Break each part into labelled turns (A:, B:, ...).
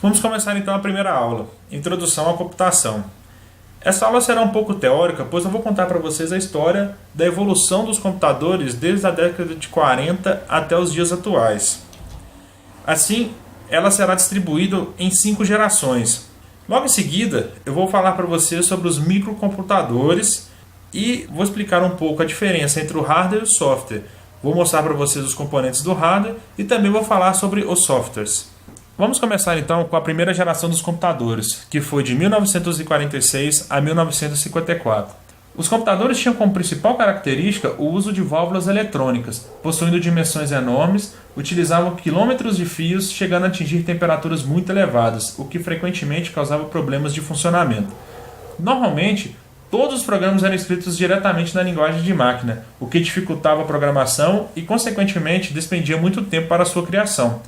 A: Vamos começar então a primeira aula, Introdução à Computação. Essa aula será um pouco teórica, pois eu vou contar para vocês a história da evolução dos computadores desde a década de 40 até os dias atuais. Assim, ela será distribuída em 5 gerações. Logo em seguida, eu vou falar para vocês sobre os microcomputadores e vou explicar um pouco a diferença entre o hardware e o software. Vou mostrar para vocês os componentes do hardware e também vou falar sobre os softwares. Vamos começar então com a primeira geração dos computadores, que foi de 1946 a 1954. Os computadores tinham como principal característica o uso de válvulas eletrônicas, possuindo dimensões enormes, utilizavam quilômetros de fios, chegando a atingir temperaturas muito elevadas, o que frequentemente causava problemas de funcionamento. Normalmente, todos os programas eram escritos diretamente na linguagem de máquina, o que dificultava a programação e, consequentemente, despendia muito tempo para a sua criação.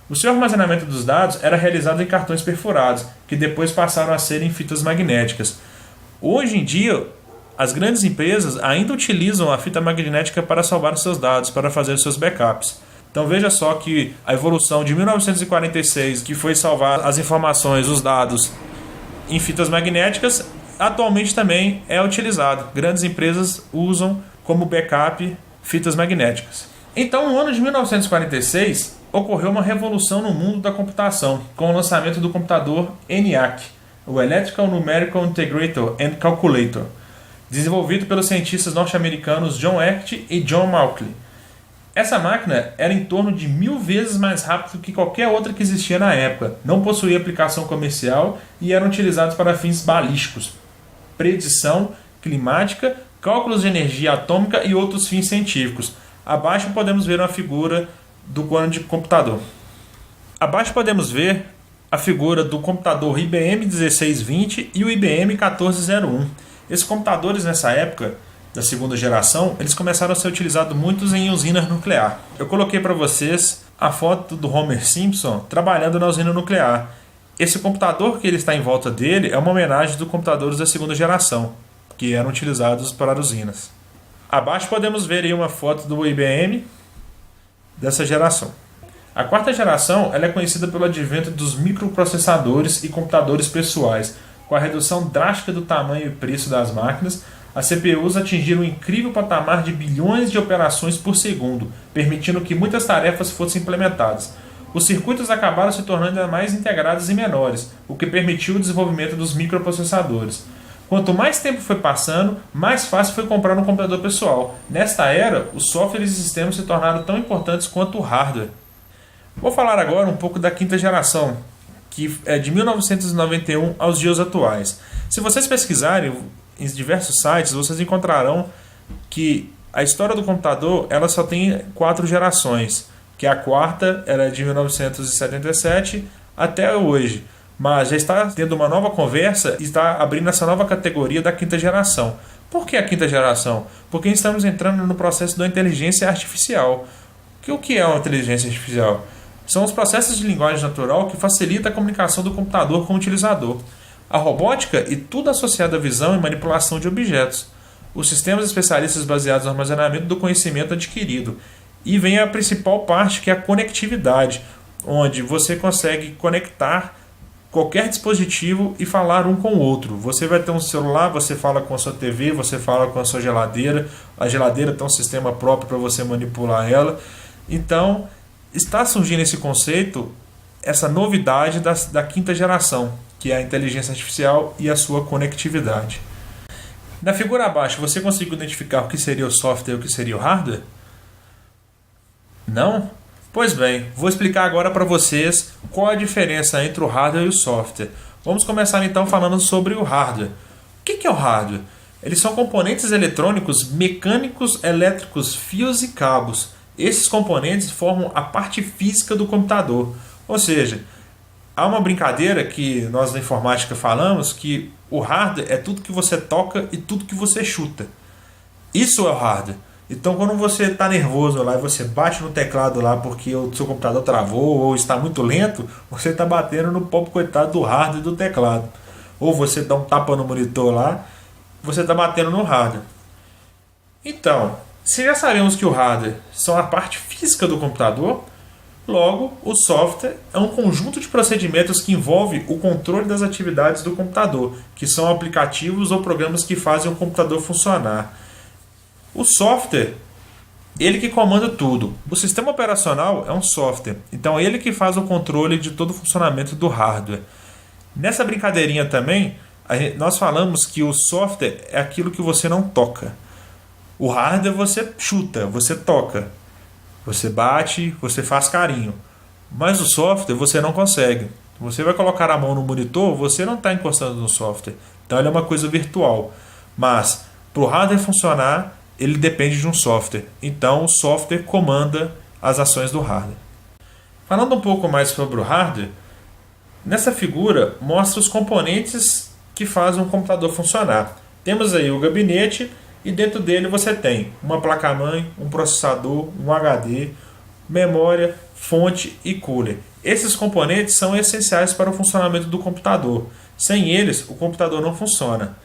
A: O seu armazenamento dos dados era realizado em cartões perfurados, que depois passaram a ser em fitas magnéticas. Hoje em dia, as grandes empresas ainda utilizam a fita magnética para salvar os seus dados, para fazer os seus backups. Então veja só que a evolução de 1946, que foi salvar as informações, os dados em fitas magnéticas, atualmente também é utilizado. Grandes empresas usam como backup fitas magnéticas. Então, no ano de 1946, ocorreu uma revolução no mundo da computação, com o lançamento do computador ENIAC, o Electrical Numerical Integrator and Calculator, desenvolvido pelos cientistas norte-americanos John Eckert e John Mauchly. Essa máquina era em torno de 1000 vezes mais rápida que qualquer outra que existia na época, não possuía aplicação comercial e eram utilizados para fins balísticos, predição climática, cálculos de energia atômica e outros fins científicos. Abaixo podemos ver uma figura do clone de computador. Abaixo podemos ver a figura do computador IBM 1620 e o IBM 1401. Esses computadores nessa época, da segunda geração, eles começaram a ser utilizados muitos em usinas nucleares. Eu coloquei para vocês a foto do Homer Simpson trabalhando na usina nuclear. Esse computador que ele está em volta dele é uma homenagem dos computadores da segunda geração, que eram utilizados para usinas. Abaixo podemos ver aí uma foto do IBM dessa geração. A quarta geração ela é conhecida pelo advento dos microprocessadores e computadores pessoais. Com a redução drástica do tamanho e preço das máquinas, as CPUs atingiram um incrível patamar de bilhões de operações por segundo, permitindo que muitas tarefas fossem implementadas. Os circuitos acabaram se tornando ainda mais integrados e menores, o que permitiu o desenvolvimento dos microprocessadores. Quanto mais tempo foi passando, mais fácil foi comprar um computador pessoal. Nesta era, os softwares e sistemas se tornaram tão importantes quanto o hardware. Vou falar agora um pouco da quinta geração, que é de 1991 aos dias atuais. Se vocês pesquisarem em diversos sites, vocês encontrarão que a história do computador ela só tem 4 gerações, que a quarta era de 1977 até hoje. Mas já está tendo uma nova conversa e está abrindo essa nova categoria da quinta geração. Por que a quinta geração? Porque estamos entrando no processo da inteligência artificial. O que é uma inteligência artificial? São os processos de linguagem natural que facilitam a comunicação do computador com o utilizador. A robótica e tudo associado à visão e manipulação de objetos. Os sistemas especialistas baseados no armazenamento do conhecimento adquirido. E vem a principal parte, que é a conectividade, onde você consegue conectar qualquer dispositivo e falar um com o outro. Você vai ter um celular, você fala com a sua TV, você fala com a sua geladeira. A geladeira tem um sistema próprio para você manipular ela. Então, está surgindo esse conceito, essa novidade da quinta geração, que é a inteligência artificial e a sua conectividade. Na figura abaixo, você conseguiu identificar o que seria o software e o que seria o hardware? Não? Pois bem, vou explicar agora para vocês qual a diferença entre o hardware e o software. Vamos começar então falando sobre o hardware. O que é o hardware? Eles são componentes eletrônicos, mecânicos, elétricos, fios e cabos. Esses componentes formam a parte física do computador. Ou seja, há uma brincadeira que nós na informática falamos que o hardware é tudo que você toca e tudo que você chuta. Isso é o hardware. Então, quando você está nervoso lá e você bate no teclado lá porque o seu computador travou ou está muito lento, você está batendo no pobre coitado do hardware e do teclado. Ou você dá um tapa no monitor lá, você está batendo no hardware. Então, se já sabemos que o hardware são a parte física do computador, logo, o software é um conjunto de procedimentos que envolve o controle das atividades do computador, que são aplicativos ou programas que fazem o computador funcionar. O software, ele que comanda tudo. O sistema operacional é um software, então ele que faz o controle de todo o funcionamento do hardware. Nessa brincadeirinha também, nós falamos que o software é aquilo que você não toca. O hardware você chuta, você toca. Você bate, você faz carinho. Mas o software você não consegue. Você vai colocar a mão no monitor, você não está encostando no software. Então ele é uma coisa virtual. Mas para o hardware funcionar, ele depende de um software. Então o software comanda as ações do hardware. Falando um pouco mais sobre o hardware, nessa figura mostra os componentes que fazem um computador funcionar. Temos aí o gabinete e dentro dele você tem uma placa-mãe, um processador, um HD, memória, fonte e cooler. Esses componentes são essenciais para o funcionamento do computador. Sem eles, o computador não funciona.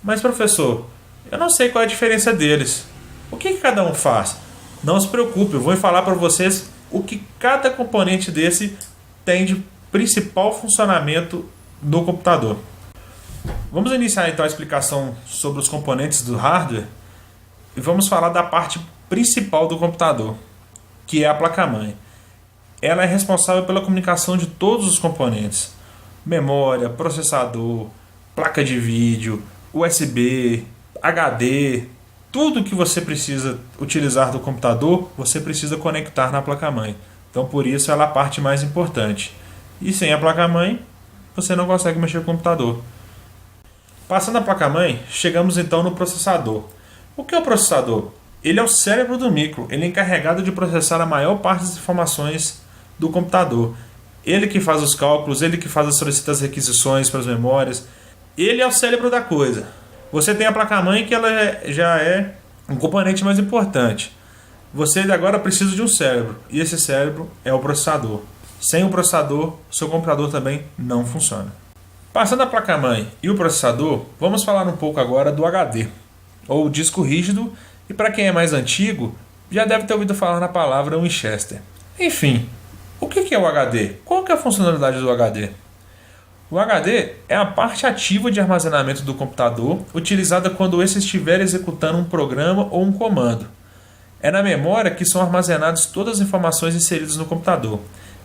A: Mas professor, eu não sei qual é a diferença deles. O que cada um faz? Não se preocupe, eu vou falar para vocês o que cada componente desse tem de principal funcionamento no computador. Vamos iniciar então a explicação sobre os componentes do hardware e vamos falar da parte principal do computador, que é a placa-mãe. Ela é responsável pela comunicação de todos os componentes: memória, processador, placa de vídeo, USB, HD, tudo que você precisa utilizar do computador, você precisa conectar na placa-mãe. Então, por isso, ela é a parte mais importante. E sem a placa-mãe, você não consegue mexer com o computador. Passando a placa-mãe, chegamos então no processador. O que é o processador? Ele é o cérebro do micro, ele é encarregado de processar a maior parte das informações do computador. Ele que faz os cálculos, ele que faz as requisições para as memórias. Ele é o cérebro da coisa. Você tem a placa-mãe que ela já é um componente mais importante. Você agora precisa de um cérebro, e esse cérebro é o processador. Sem o processador, seu computador também não funciona. Passando a placa-mãe e o processador, vamos falar um pouco agora do HD, ou disco rígido, e para quem é mais antigo, já deve ter ouvido falar na palavra Winchester. Enfim, o que é o HD? Qual que é a funcionalidade do HD? O HD é a parte ativa de armazenamento do computador, utilizada quando esse estiver executando um programa ou um comando. É na memória que são armazenadas todas as informações inseridas no computador.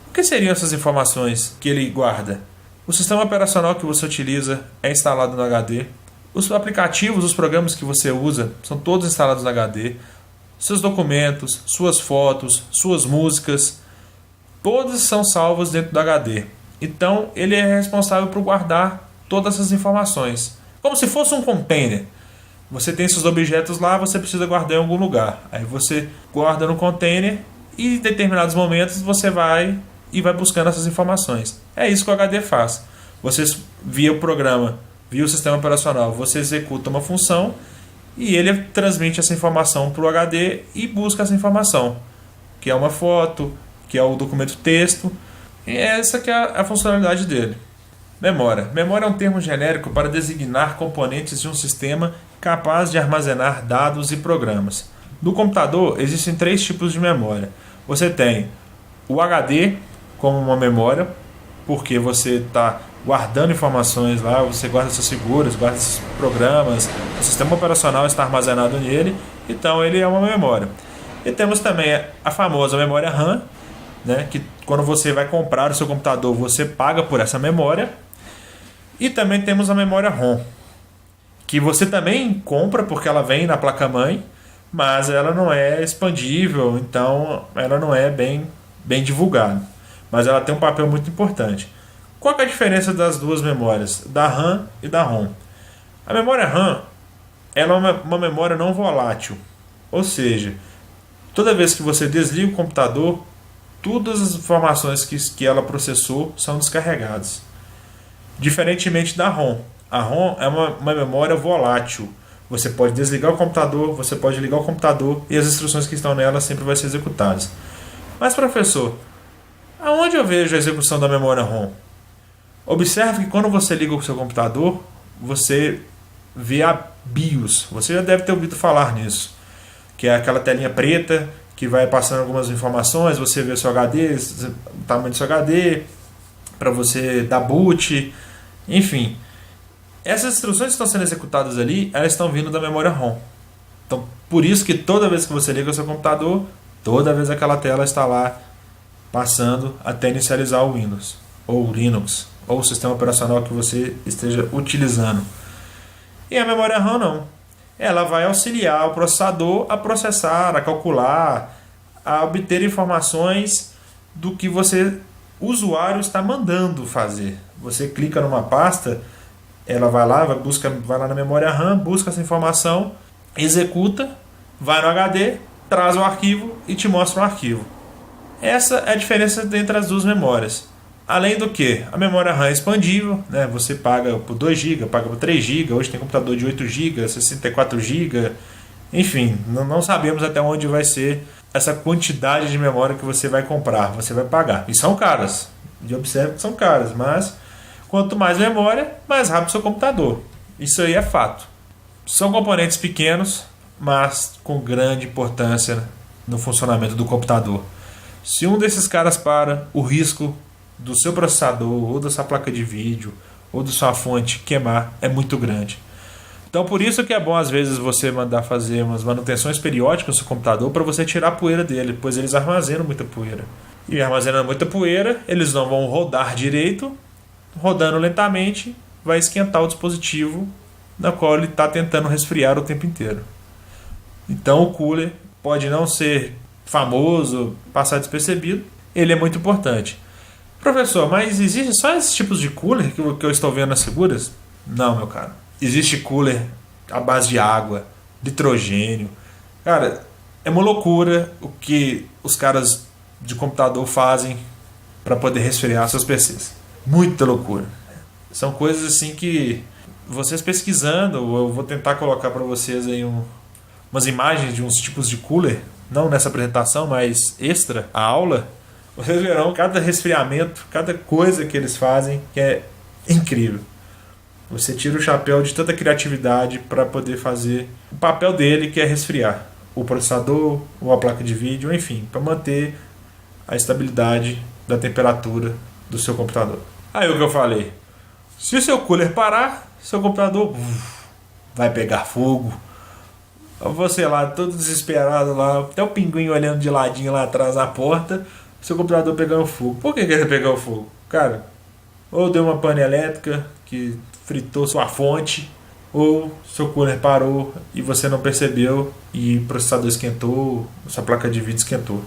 A: O que seriam essas informações que ele guarda? O sistema operacional que você utiliza é instalado no HD. Os aplicativos, os programas que você usa, são todos instalados no HD. Seus documentos, suas fotos, suas músicas, todas são salvas dentro do HD. Então, ele é responsável por guardar todas essas informações. Como se fosse um container. Você tem seus objetos lá, você precisa guardar em algum lugar. Aí você guarda no container e em determinados momentos você vai buscando essas informações. É isso que o HD faz. Você, via o programa, via o sistema operacional, você executa uma função e ele transmite essa informação para o HD e busca essa informação, que é uma foto, que é o documento texto. E essa que é a funcionalidade dele. Memória. Memória é um termo genérico para designar componentes de um sistema capaz de armazenar dados e programas. No computador existem 3 tipos de memória. Você tem o HD como uma memória, porque você está guardando informações lá, você guarda essas figuras, guarda esses programas, o sistema operacional está armazenado nele, então ele é uma memória. E temos também a famosa memória RAM, né, que quando você vai comprar o seu computador, você paga por essa memória. E também temos a memória ROM, que você também compra porque ela vem na placa-mãe, mas ela não é expandível, então ela não é bem divulgada. Mas ela tem um papel muito importante. Qual que é a diferença das duas memórias, da RAM e da ROM? A memória RAM ela é uma memória não volátil, ou seja, toda vez que você desliga o computador, todas as informações que ela processou são descarregadas. Diferentemente da ROM. A ROM é uma memória volátil. Você pode desligar o computador, você pode ligar o computador e as instruções que estão nela sempre vão ser executadas. Mas, professor, aonde eu vejo a execução da memória ROM? Observe que quando você liga o seu computador, você vê a BIOS. Você já deve ter ouvido falar nisso, que é aquela telinha preta que vai passando algumas informações, você vê o seu HD, o tamanho do seu HD, para você dar boot, enfim. Essas instruções que estão sendo executadas ali, elas estão vindo da memória ROM. Então, por isso que toda vez que você liga o seu computador, toda vez aquela tela está lá passando até inicializar o Windows, ou o Linux, ou o sistema operacional que você esteja utilizando. E a memória RAM não. Ela vai auxiliar o processador a processar, a calcular, a obter informações do que você, usuário, está mandando fazer. Você clica numa pasta, ela vai lá, vai lá na memória RAM, busca essa informação, executa, vai no HD, traz o arquivo e te mostra o arquivo. Essa é a diferença entre as duas memórias. Além do que, a memória RAM é expandível, né? Você paga por 2 GB, paga por 3 GB, hoje tem computador de 8 GB, 64 GB, enfim, não sabemos até onde vai ser essa quantidade de memória que você vai comprar, você vai pagar. E são caras, e observe que são caras, mas quanto mais memória, mais rápido o seu computador. Isso aí é fato. São componentes pequenos, mas com grande importância no funcionamento do computador. Se um desses caras para, o risco do seu processador, ou da sua placa de vídeo, ou da sua fonte queimar é muito grande. Então por isso que é bom às vezes você mandar fazer umas manutenções periódicas no seu computador para você tirar a poeira dele, pois eles armazenam muita poeira. E armazenando muita poeira, eles não vão rodar direito, rodando lentamente, vai esquentar o dispositivo na qual ele está tentando resfriar o tempo inteiro. Então o cooler pode não ser famoso, passar despercebido, ele é muito importante. Professor, mas existe só esses tipos de cooler que eu estou vendo nas seguras? Não, meu caro. Existe cooler à base de água, nitrogênio. Cara, é uma loucura o que os caras de computador fazem para poder resfriar seus PCs. Muita loucura. São coisas assim que vocês pesquisando, eu vou tentar colocar para vocês aí umas imagens de uns tipos de cooler, não nessa apresentação, mas extra, a aula. Vocês verão cada resfriamento, cada coisa que eles fazem que é incrível. Você tira o chapéu de tanta criatividade para poder fazer o papel dele, que é resfriar o processador ou a placa de vídeo, enfim, para manter a estabilidade da temperatura do seu computador. Aí o que eu falei, se o seu cooler parar, seu computador vai pegar fogo. Você lá todo desesperado lá, até o pinguim olhando de ladinho lá atrás da porta, seu computador pegando fogo. Por que ele pegou fogo? Cara, ou deu uma pane elétrica que fritou sua fonte, ou seu cooler parou e você não percebeu e o processador esquentou, sua placa de vídeo esquentou.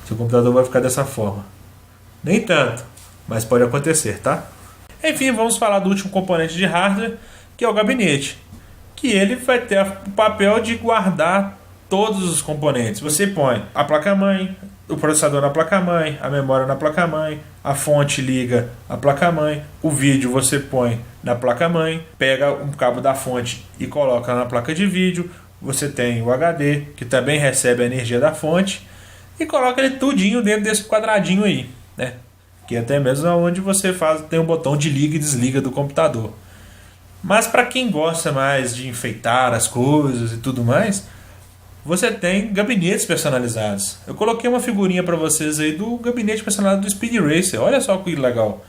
A: Seu computador vai ficar dessa forma. Nem tanto, mas pode acontecer, tá? Enfim, vamos falar do último componente de hardware, que é o gabinete, que ele vai ter o papel de guardar todos os componentes. Você põe a placa-mãe, o processador na placa-mãe, a memória na placa-mãe, a fonte liga a placa-mãe, o vídeo você põe na placa-mãe, pega um cabo da fonte e coloca na placa de vídeo, você tem o HD, que também recebe a energia da fonte, e coloca ele tudinho dentro desse quadradinho aí, né? Que até mesmo é onde você tem um botão de liga e desliga do computador. Mas para quem gosta mais de enfeitar as coisas e tudo mais, você tem gabinetes personalizados. Eu coloquei uma figurinha para vocês aí do gabinete personalizado do Speed Racer. Olha só que legal.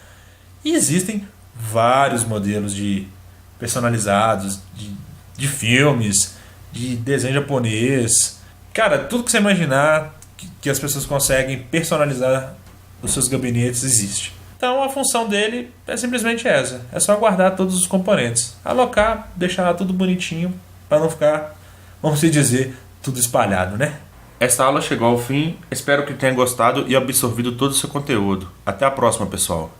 A: E existem vários modelos de personalizados, de filmes, de desenho japonês. Cara, tudo que você imaginar que as pessoas conseguem personalizar os seus gabinetes existe. Então a função dele é simplesmente essa. É só guardar todos os componentes. Alocar, deixar tudo bonitinho para não ficar, vamos dizer, tudo espalhado, né? Esta aula chegou ao fim. Espero que tenha gostado e absorvido todo o seu conteúdo. Até a próxima, pessoal.